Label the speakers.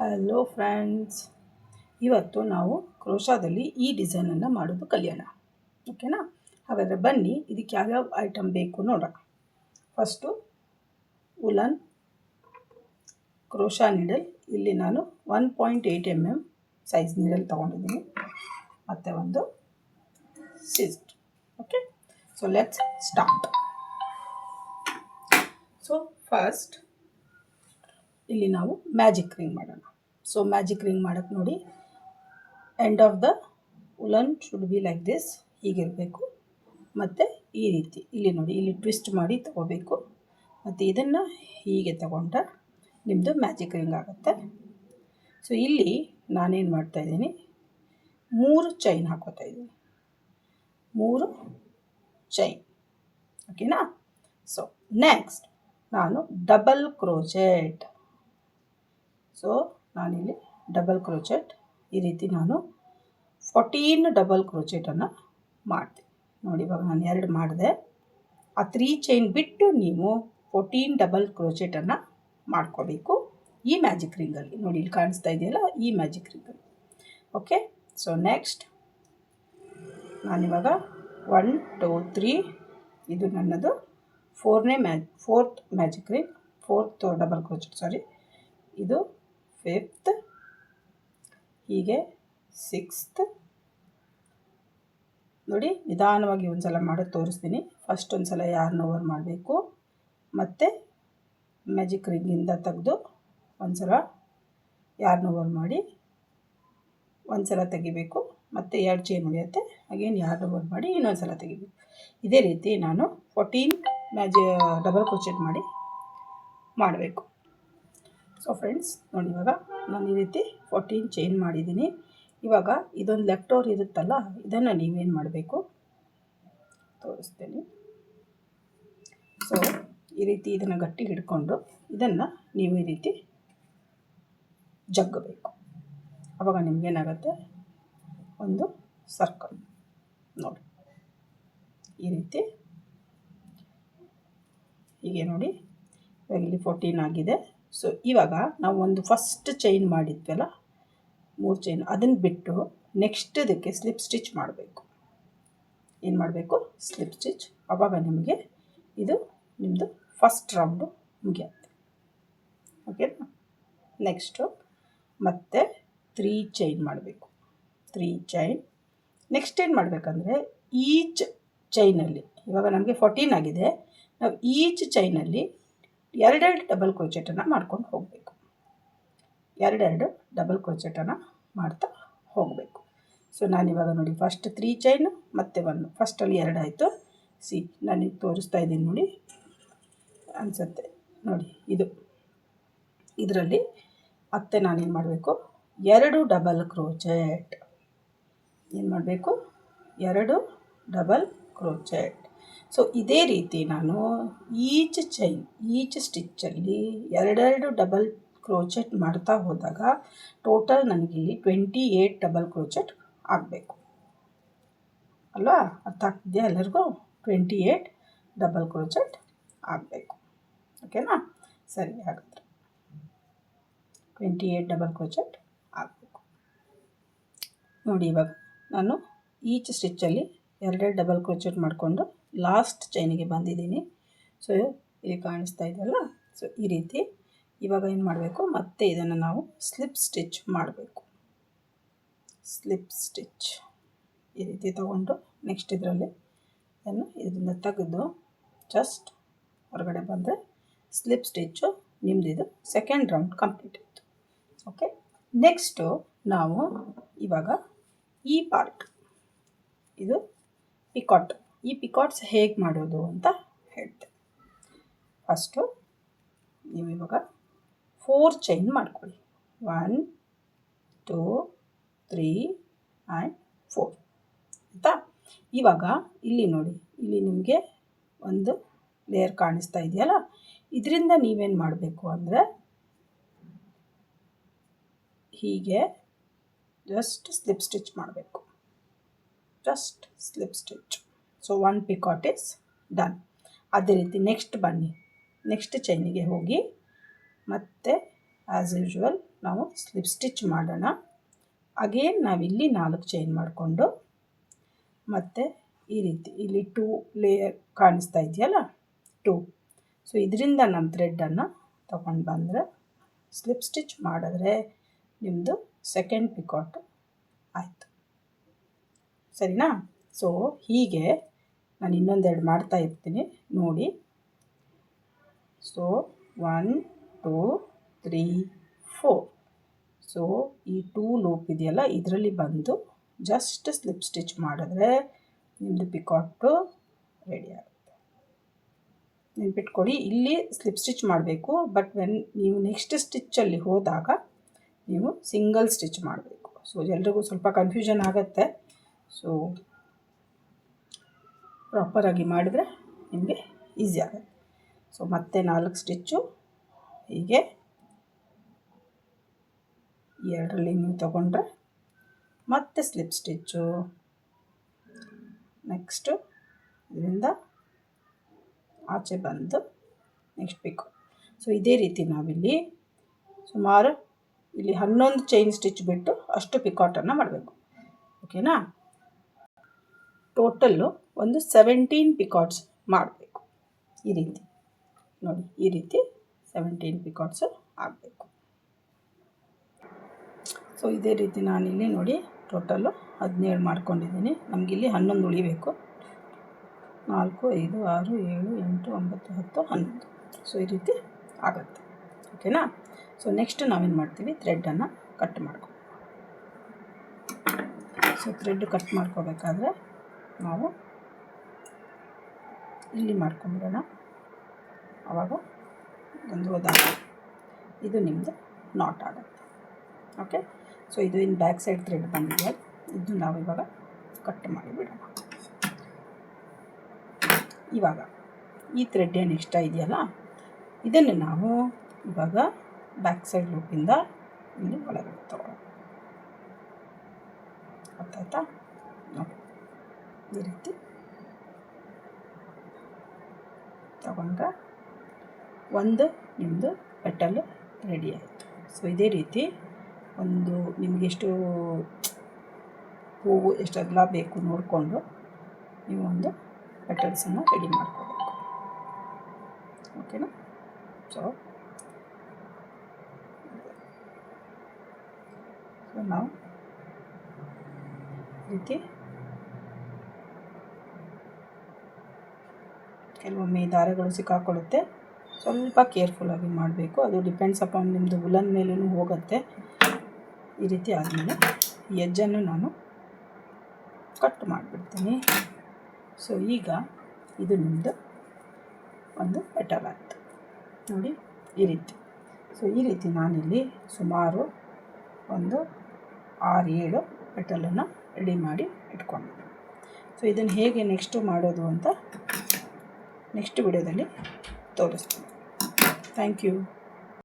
Speaker 1: Hello friends, ಇವತ್ತು ನಾವು ಕ್ರೋಶಾದಲ್ಲಿ ಈ ಡಿಸೈನನ್ನು ಮಾಡೋದು ಕಲಿಯೋಣ. ಓಕೆನಾ? ಹಾಗಾದರೆ ಬನ್ನಿ, ಇದಕ್ಕೆ ಯಾವ್ಯಾವ ಐಟಮ್ ಬೇಕು ನೋಡೋಣ. First woollen crochet needle. ಇಲ್ಲಿ ನಾನು 1.8 mm ಸೈಜ್ ನೀಡಲ್ ತೊಗೊಂಡಿದ್ದೀನಿ, ಮತ್ತು ಒಂದು scissor. Okay, so let's start. So first ಇಲ್ಲಿ ನಾವು ಮ್ಯಾಜಿಕ್ ರಿಂಗ್ ಮಾಡೋಣ. ಸೊ ಮ್ಯಾಜಿಕ್ ರಿಂಗ್ ಮಾಡೋಕ್ಕೆ ನೋಡಿ, end of the woollen should be like this, ಹೀಗಿರಬೇಕು. ಮತ್ತು ಈ ರೀತಿ ಇಲ್ಲಿ ನೋಡಿ, ಇಲ್ಲಿ ಟ್ವಿಸ್ಟ್ ಮಾಡಿ ತಗೋಬೇಕು. ಮತ್ತು ಇದನ್ನು ಹೀಗೆ ತಗೊಂಡ್ರೆ ನಿಮ್ಮದು ಮ್ಯಾಜಿಕ್ ರಿಂಗ್ ಆಗುತ್ತೆ. ಸೊ ಇಲ್ಲಿ ನಾನೇನು ಮಾಡ್ತಾಯಿದ್ದೀನಿ, 3 ಚೈನ್ ಹಾಕೋತಾ ಇದ್ದೀನಿ, 3 ಚೈನ್. ಓಕೆನಾ? ಸೊ ನೆಕ್ಸ್ಟ್ ನಾನು ಡಬಲ್ ಕ್ರೋಚೆಟ್. ಸೊ ನಾನಿಲ್ಲಿ ಡಬಲ್ ಕ್ರೋಚೆಟ್ ಈ ರೀತಿ ನಾನು 14 ಡಬಲ್ ಕ್ರೋಚೆಟನ್ನು ಮಾಡ್ತೀನಿ. ನೋಡಿ, ಇವಾಗ ನಾನು 2 ಮಾಡಿದೆ. ಆ 3 ಚೈನ್ ಬಿಟ್ಟು ನೀವು 14 ಡಬಲ್ ಕ್ರೋಚೆಟನ್ನು ಮಾಡ್ಕೋಬೇಕು ಈ ಮ್ಯಾಜಿಕ್ ರಿಂಗಲ್ಲಿ. ನೋಡಿ, ಇಲ್ಲಿ ಕಾಣಿಸ್ತಾ ಇದೆಯಲ್ಲ, ಈ ಮ್ಯಾಜಿಕ್ ರಿಂಗಲ್ಲಿ. ಓಕೆ, ಸೊ ನೆಕ್ಸ್ಟ್ ನಾನಿವಾಗ 1 2 3, ಇದು ನನ್ನದು fourth magic ring, fourth double crochet, sorry. ಇದು 5th, ಹೀಗೆ 6th. ನೋಡಿ, ನಿಧಾನವಾಗಿ ಒಂದು ಸಲ ಮಾಡೋದು ತೋರಿಸ್ತೀನಿ. ಫಸ್ಟ್ ಒಂದು ಸಲ ಯಾರ್ನ್ ಓವರ್ ಮಾಡಬೇಕು, ಮತ್ತು ಮ್ಯಾಜಿಕ್ ರಿಂಗಿಂದ ತೆಗೆದು ಒಂದು ಸಲ ಯಾರ್ನ್ ಓವರ್ ಮಾಡಿ, ಒಂದು ಸಲ ತೆಗಿಬೇಕು, ಮತ್ತು 2 ಚೈನ್ ಉಳಿಯುತ್ತೆ. ಅಗೇನ್ ಯಾರ್ನ್ ಓವರ್ ಮಾಡಿ ಇನ್ನೊಂದು ಸಲ ತೆಗಿಬೇಕು. ಇದೇ ರೀತಿ ನಾನು 14 ಡಬಲ್ ಕ್ರೋಚೆಟ್ ಮಾಡಬೇಕು. ಸೊ ಫ್ರೆಂಡ್ಸ್ ನೋಡಿ, ಇವಾಗ ನಾನು ಈ ರೀತಿ 14 ಚೈನ್ ಮಾಡಿದ್ದೀನಿ. ಇವಾಗ ಇದೊಂದು ಲೆಫ್ಟ್ ಓವರ್ ಇರುತ್ತಲ್ಲ, ಇದನ್ನು ನೀವೇನು ಮಾಡಬೇಕು ತೋರಿಸ್ತೀನಿ. ಸೊ ಈ ರೀತಿ ಇದನ್ನು ಗಟ್ಟಿ ಹಿಡ್ಕೊಂಡು ಇದನ್ನು ನೀವು ಈ ರೀತಿ ಜಗ್ಗಬೇಕು. ಆವಾಗ ನಿಮಗೇನಾಗುತ್ತೆ, ಒಂದು ಸರ್ಕಲ್ ನೋಡಿ, ಈ ರೀತಿ ಹೀಗೆ ನೋಡಿ. ಇವಾಗ ಇಲ್ಲಿ 14 ಆಗಿದೆ. ಸೊ ಇವಾಗ ನಾವು ಒಂದು ಫಸ್ಟ್ ಚೈನ್ ಮಾಡಿದ್ವಲ್ಲ, 3 ಚೈನ್, ಅದನ್ನು ಬಿಟ್ಟು ನೆಕ್ಸ್ಟ್ ಇದಕ್ಕೆ ಸ್ಲಿಪ್ ಸ್ಟಿಚ್ ಮಾಡಬೇಕು. ಏನು ಮಾಡಬೇಕು? Slip stitch. ಆವಾಗ ನಿಮಗೆ ಇದು ನಿಮ್ಮದು ಫಸ್ಟ್ ರೌಂಡು ಮುಗಿಯುತ್ತೆ. ಓಕೆನಾ? ನೆಕ್ಸ್ಟು ಮತ್ತೆ 3 ಚೈನ್ ಮಾಡಬೇಕು. 3 ಚೈನ್. ನೆಕ್ಸ್ಟ್ ಏನು ಮಾಡಬೇಕಂದ್ರೆ, ಈಚ್ ಚೈನಲ್ಲಿ, ಇವಾಗ ನಮಗೆ 14 ಆಗಿದೆ, ನಾವು ಈಚ್ ಚೈನಲ್ಲಿ 2 ಡಬಲ್ ಕ್ರೋಚೆಟನ್ನು ಮಾಡ್ಕೊಂಡು ಹೋಗಬೇಕು. 2 ಡಬಲ್ ಕ್ರೋಚೆಟನ್ನು ಮಾಡ್ತಾ ಹೋಗಬೇಕು. ಸೊ ನಾನಿವಾಗ ನೋಡಿ, ಫಸ್ಟ್ 3 ಚೈನು ಮತ್ತು 1, ಫಸ್ಟಲ್ಲಿ 2 ಆಯಿತು. ನಾನೀಗ ತೋರಿಸ್ತಾ ಇದ್ದೀನಿ ನೋಡಿ, ಅನಿಸುತ್ತೆ ನೋಡಿ. ಇದರಲ್ಲಿ ಮತ್ತೆ ನಾನೇನು ಮಾಡಬೇಕು, 2 ಡಬಲ್ ಕ್ರೋಚೆಟ್. ಏನು ಮಾಡಬೇಕು? 2 ಡಬಲ್ ಕ್ರೋಚೆಟ್. ಸೊ ಇದೇ ರೀತಿ ನಾನು ಈಚ್ ಸ್ಟಿಚ್ಚಲ್ಲಿ 2 ಡಬಲ್ ಕ್ರೋಚೆಟ್ ಮಾಡ್ತಾ ಹೋದಾಗ ಟೋಟಲ್ ನನಗಿಲ್ಲಿ 28 ಡಬಲ್ ಕ್ರೋಚೆಟ್ ಆಗಬೇಕು ಅಲ್ವಾ? ಅರ್ಥ ಆಗ್ತಿದೆಯಾ ಎಲ್ಲರಿಗೂ? 28 ಡಬಲ್ ಕ್ರೋಚೆಟ್ ಆಗಬೇಕು. ಓಕೆನಾ? ಸರಿ, ಹಾಗಾದರೆ 28 ಡಬಲ್ ಕ್ರೋಚೆಟ್ ಆಗಬೇಕು. ನೋಡಿ, ಇವಾಗ ನಾನು ಈಚ್ ಸ್ಟಿಚ್ಚಲ್ಲಿ 2 ಡಬಲ್ ಕ್ರೋಚೆಟ್ ಮಾಡಿಕೊಂಡು ಲಾಸ್ಟ್ ಚೈನಿಗೆ ಬಂದಿದ್ದೀನಿ. ಸೊ ಇಲ್ಲಿ ಕಾಣಿಸ್ತಾ ಇದೆಯಲ್ಲ, ಸೊ ಈ ರೀತಿ. ಇವಾಗ ಏನು ಮಾಡಬೇಕು, ಮತ್ತೆ ಇದನ್ನು ನಾವು ಸ್ಲಿಪ್ ಸ್ಟಿಚ್ ಮಾಡಬೇಕು. ಸ್ಲಿಪ್ ಸ್ಟಿಚ್ ಈ ರೀತಿ ತಗೊಂಡು ನೆಕ್ಸ್ಟ್ ಇದರಲ್ಲಿ ಇದರಿಂದ ತೆಗೆದು ಜಸ್ಟ್ ಹೊರಗಡೆ ಬಂದರೆ ಸ್ಲಿಪ್ ಸ್ಟಿಚ್ಚು ನಿಮ್ಮದಿದು ಸೆಕೆಂಡ್ ರೌಂಡ್ ಕಂಪ್ಲೀಟ್ ಆಯಿತು. ಓಕೆ, ನೆಕ್ಸ್ಟು ನಾವು ಇವಾಗ ಈ ಪಾರ್ಟ್, ಇದು ಪಿಕಾಟ್. ಈ ಪಿಕಾಟ್ಸ್ ಹೇಗೆ ಮಾಡೋದು ಅಂತ ಹೇಳ್ತೆ. ಫಸ್ಟು ನೀವು ಇವಾಗ 4 ಚೈನ್ ಮಾಡ್ಕೊಳ್ಳಿ. 1 2 3 ಆ್ಯಂಡ್ 4. ಆಯಿತಾ? ಇವಾಗ ಇಲ್ಲಿ ನೋಡಿ, ಇಲ್ಲಿ ನಿಮಗೆ ಒಂದು ಲೇಯರ್ ಕಾಣಿಸ್ತಾ ಇದೆಯಲ್ಲ, ಇದರಿಂದ ನೀವೇನು ಮಾಡಬೇಕು ಅಂದರೆ, ಹೀಗೆ ಜಸ್ಟ್ ಸ್ಲಿಪ್ ಸ್ಟಿಚ್ ಮಾಡಬೇಕು. Just slip stitch. So 1 picot is done. ಅದೇ ರೀತಿ ನೆಕ್ಸ್ಟ್ ಬನ್ನಿ, ನೆಕ್ಸ್ಟ್ ಚೈನಿಗೆ ಹೋಗಿ ಮತ್ತೆ ಆ್ಯಸ್ ಯೂಶ್ವಲ್ ನಾವು ಸ್ಲಿಪ್ ಸ್ಟಿಚ್ ಮಾಡೋಣ. ಅಗೇನ್ ನಾವಿಲ್ಲಿ 4 ಚೈನ್ ಮಾಡಿಕೊಂಡು ಮತ್ತು ಈ ರೀತಿ ಇಲ್ಲಿ 2 ಲೇಯರ್ ಕಾಣಿಸ್ತಾ ಇದೆಯಲ್ಲ 2. ಸೊ ಇದರಿಂದ ನಮ್ಮ ಥ್ರೆಡ್ಡನ್ನು ತಗೊಂಡು ಬಂದರೆ ಸ್ಲಿಪ್ ಸ್ಟಿಚ್ ಮಾಡಿದ್ರೆ ನಿಮ್ಮದು ಸೆಕೆಂಡ್ ಪಿಕಾಟ್ ಆಯಿತು. ಸರಿನಾ? ಸೊ ಹೀಗೆ ನಾನು ಇನ್ನೊಂದೆರಡು ಮಾಡ್ತಾ ಇರ್ತೀನಿ ನೋಡಿ. ಸೊ 1 2 3 4. ಸೊ ಈ 2 ಲೂಪ್ ಇದೆಯಲ್ಲ ಇದರಲ್ಲಿ ಬಂದು ಜಸ್ಟ್ ಸ್ಲಿಪ್ ಸ್ಟಿಚ್ ಮಾಡಿದ್ರೆ ನಿಮ್ಮದು ಪಿಕಾಟು ರೆಡಿ ಆಗುತ್ತೆ. ನೆನ್ಪಿಟ್ಕೊಳ್ಳಿ, ಇಲ್ಲಿ ಸ್ಲಿಪ್ ಸ್ಟಿಚ್ ಮಾಡಬೇಕು, ಬಟ್ ನೀವು ನೆಕ್ಸ್ಟ್ ಸ್ಟಿಚ್ಚಲ್ಲಿ ಹೋದಾಗ ನೀವು ಸಿಂಗಲ್ ಸ್ಟಿಚ್ ಮಾಡಬೇಕು. ಸೊ ಎಲ್ರಿಗೂ ಸ್ವಲ್ಪ ಕನ್ಫ್ಯೂಷನ್ ಆಗುತ್ತೆ. ಸೊ ಪ್ರಾಪರಾಗಿ ಮಾಡಿದರೆ ನಿಮಗೆ ಈಸಿ ಆಗುತ್ತೆ. ಸೊ ಮತ್ತೆ 4 ಸ್ಟಿಚ್ಚು ಹೀಗೆ ಎರಡರಲ್ಲಿ ನೀವು ತಗೊಂಡ್ರೆ ಮತ್ತೆ ಸ್ಲಿಪ್ ಸ್ಟಿಚ್ಚು, ನೆಕ್ಸ್ಟು ಇದರಿಂದ ಆಚೆ ಬಂದು ನೆಕ್ಸ್ಟ್ ಪಿಕಾಟ್. ಸೊ ಇದೇ ರೀತಿ ನಾವಿಲ್ಲಿ ಸುಮಾರು ಇಲ್ಲಿ 11 ಚೈನ್ ಸ್ಟಿಚ್ ಬಿಟ್ಟು ಅಷ್ಟು ಪಿಕಾಟನ್ನು ಮಾಡಬೇಕು. ಓಕೆನಾ? ಟೋಟಲ್ಲು ಒಂದು 17 ಪಿಕಾಟ್ಸ್ ಮಾಡಬೇಕು. ಈ ರೀತಿ ನೋಡಿ, ಈ ರೀತಿ 17 ಪಿಕಾಟ್ಸು ಆಗಬೇಕು. ಸೊ ಇದೇ ರೀತಿ ನಾನಿಲ್ಲಿ ನೋಡಿ ಟೋಟಲ್ಲು 17 ಮಾಡ್ಕೊಂಡಿದ್ದೀನಿ. ನಮಗಿಲ್ಲಿ 11 ಉಳಿಬೇಕು. 4 5 6 7 8 9 10 11. ಸೊ ಈ ರೀತಿ ಆಗುತ್ತೆ. ಓಕೆನಾ? ಸೊ ನೆಕ್ಸ್ಟ್ ನಾವೇನು ಮಾಡ್ತೀವಿ, ಥ್ರೆಡ್ಡನ್ನು ಕಟ್ ಮಾಡ್ಕೊ. ಸೊ ಥ್ರೆಡ್ ಕಟ್ ಮಾಡ್ಕೋಬೇಕಾದ್ರೆ ನಾವು ಇಲ್ಲಿ ಮಾಡ್ಕೊಂಬಿಡೋಣ. ಆವಾಗ ಒಂದು ಹೋದಾಗ ಇದು ನಿಮ್ಮದು ನಾಟ್ ಆಗುತ್ತೆ. ಓಕೆ? ಸೊ ಇದು ಇನ್ನು ಬ್ಯಾಕ್ ಸೈಡ್ ಥ್ರೆಡ್ ಬಂದಿದೆ, ಇದು ನಾವು ಇವಾಗ ಕಟ್ ಮಾಡಿಬಿಡೋಣ. ಇವಾಗ ಈ ಥ್ರೆಡ್ ಏನು ಇಷ್ಟ ಇದೆಯಲ್ಲ ಇದನ್ನು ನಾವು ಇವಾಗ ಬ್ಯಾಕ್ ಸೈಡ್ ಲೂಪಿಂದ ಇಲ್ಲಿ ಒಳಗಡೆ ತಗೊಳ್ಳೋಣ. ಗೊತ್ತಾಯ್ತಾ? ನೋಡಿ, ಈ ರೀತಿ ತಗೊಂಡ್ರೆ ಒಂದು ನಿಮ್ಮದು ಪೆಟಲ್ ರೆಡಿ ಆಯಿತು. ಸೊ ಇದೇ ರೀತಿ ಒಂದು ನಿಮಗೆಷ್ಟು ಹೂವು ಎಷ್ಟೆಲ್ಲ ಬೇಕು ನೋಡಿಕೊಂಡು ನೀವು ಒಂದು ಪೆಟಲ್ಸನ್ನು ರೆಡಿ ಮಾಡ್ಕೋಬೇಕು. ಓಕೆನಾ? ಸೊ ನಾವು ರೀತಿ ಕೆಲವೊಮ್ಮೆ ದಾರಗಳು ಸಿಕ್ಕಾಕೊಳ್ಳುತ್ತೆ, ಸ್ವಲ್ಪ ಕೇರ್ಫುಲ್ಲಾಗಿ ಮಾಡಬೇಕು. ಅದು ಡಿಪೆಂಡ್ಸ್ ಅಪಾನ್ ನಿಮ್ಮದು ವುಲನ್ ಮೇಲೂ ಹೋಗುತ್ತೆ. ಈ ರೀತಿ ಆದಮೇಲೆ ಈ ಎಜ್ಜನ್ನು ನಾನು ಕಟ್ ಮಾಡಿಬಿಡ್ತೀನಿ. ಸೊ ಈಗ ಇದು ನಿಮ್ಮದು ಒಂದು ಪೆಟಲ್ ಆಯಿತು ನೋಡಿ, ಈ ರೀತಿ. ಸೊ ಈ ರೀತಿ ನಾನಿಲ್ಲಿ ಸುಮಾರು ಒಂದು 6-7 ಪೆಟಲನ್ನು ರೆಡಿ ಮಾಡಿ ಇಟ್ಕೊಂಡಿದ್ದೀನಿ. ಸೊ ಇದನ್ನು ಹೇಗೆ ನೆಕ್ಸ್ಟು ಮಾಡೋದು ಅಂತ ನೆಕ್ಸ್ಟ್ ವಿಡಿಯೋದಲ್ಲಿ ತೋರಿಸ್ತೀನಿ. Thank you.